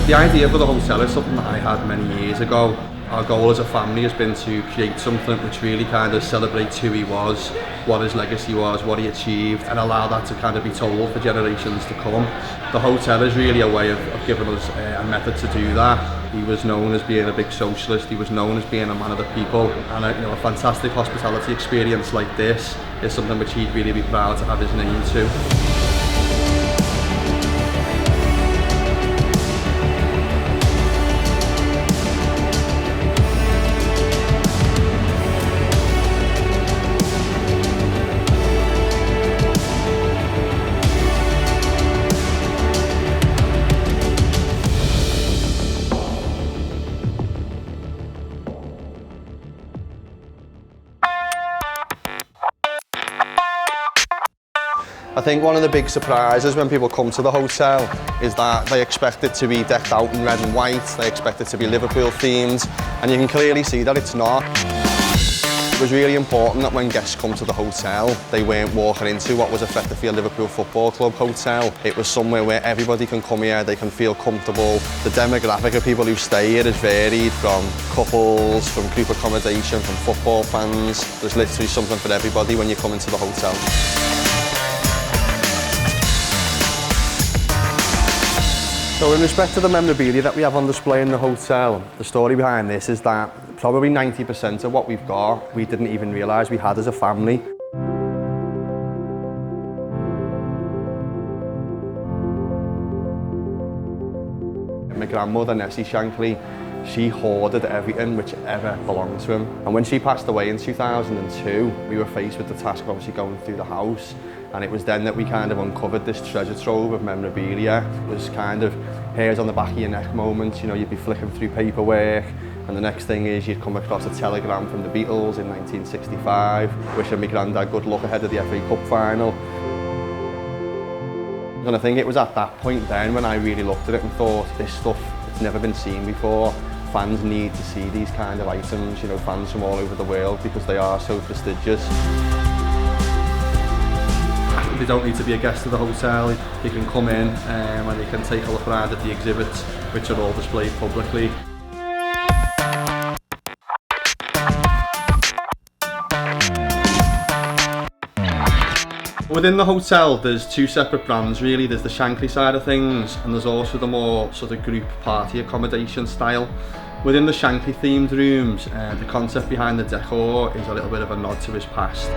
The idea for the hotel is something that I had many years ago. Our goal as a family has been to create something which really kind of celebrates who he was, what his legacy was, what he achieved, and allow that to kind of be told for generations to come. The hotel is really a way of giving us a method to do that. He was known as being a big socialist, he was known as being a man of the people, and a fantastic hospitality experience like this is something which he'd really be proud to have his name to. I think one of the big surprises when people come to the hotel is that they expect it to be decked out in red and white, they expect it to be Liverpool themed, and you can clearly see that it's not. It was really important that when guests come to the hotel, they weren't walking into what was effectively a Liverpool Football Club hotel. It was somewhere where everybody can come here, they can feel comfortable. The demographic of people who stay here is varied, from couples, from group accommodation, from football fans. There's literally something for everybody when you come into the hotel. So in respect to the memorabilia that we have on display in the hotel, the story behind this is that probably 90% of what we've got, we didn't even realise we had as a family. My grandmother, Nessie Shankly, she hoarded everything which ever belonged to him. And when she passed away in 2002, we were faced with the task of obviously going through the house. And it was then that we kind of uncovered this treasure trove of memorabilia. It was kind of hairs on the back of your neck moments. You know, you'd be flicking through paperwork, and the next thing is you'd come across a telegram from the Beatles in 1965, wishing my granddad good luck ahead of the FA Cup final. And I think it was at that point then when I really looked at it and thought, this stuff, it's never been seen before. Fans need to see these kind of items, you know, fans from all over the world, because they are so prestigious. They don't need to be a guest of the hotel, they can come in and they can take a look around at the exhibits, which are all displayed publicly. Within the hotel there's two separate brands really. There's the Shankly side of things, and there's also the more sort of group party accommodation style. Within the Shankly themed rooms, the concept behind the decor is a little bit of a nod to his past.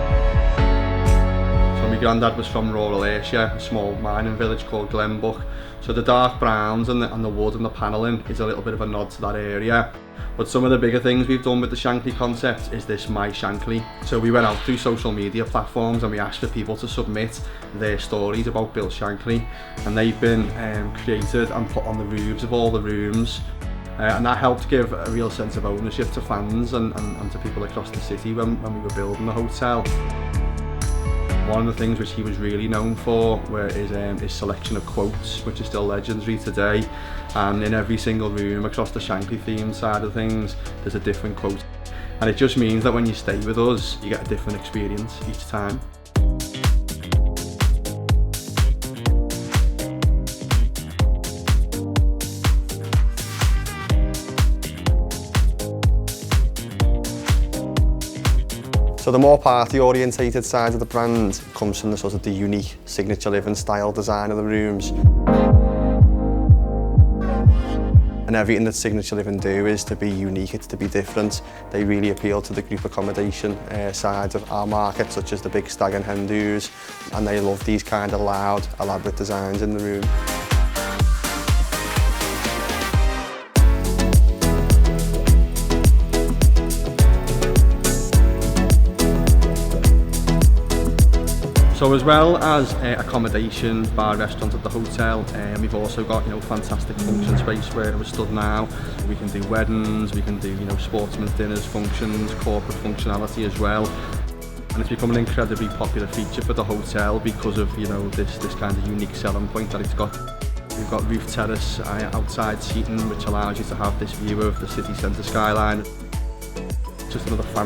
My granddad was from rural Ayrshire, a small mining village called Glenbuck. So the dark browns and the wood and the panelling is a little bit of a nod to that area. But some of the bigger things we've done with the Shankly concept is this My Shankly. So we went out through social media platforms and we asked for people to submit their stories about Bill Shankly, and they've been created and put on the roofs of all the rooms. And that helped give a real sense of ownership to fans and to people across the city when we were building the hotel. One of the things which he was really known for were his selection of quotes, which is still legendary today. And in every single room across the Shankly themed side of things, there's a different quote. And it just means that when you stay with us, you get a different experience each time. So the more party-orientated side of the brand comes from the unique signature living style design of the rooms. And everything that Signature Living do is to be unique, it's to be different. They really appeal to the group accommodation side of our market, such as the big stag and hen do's, and they love these kind of loud, elaborate designs in the room. So as well as accommodation, bar, restaurant at the hotel, we've also got fantastic function space where we're stood now. We can do weddings, we can do sportsmen's dinners, functions, corporate functionality as well. And it's become an incredibly popular feature for the hotel because of this kind of unique selling point that it's got. We've got roof terrace, outside seating, which allows you to have this view of the city centre skyline. Just another fantastic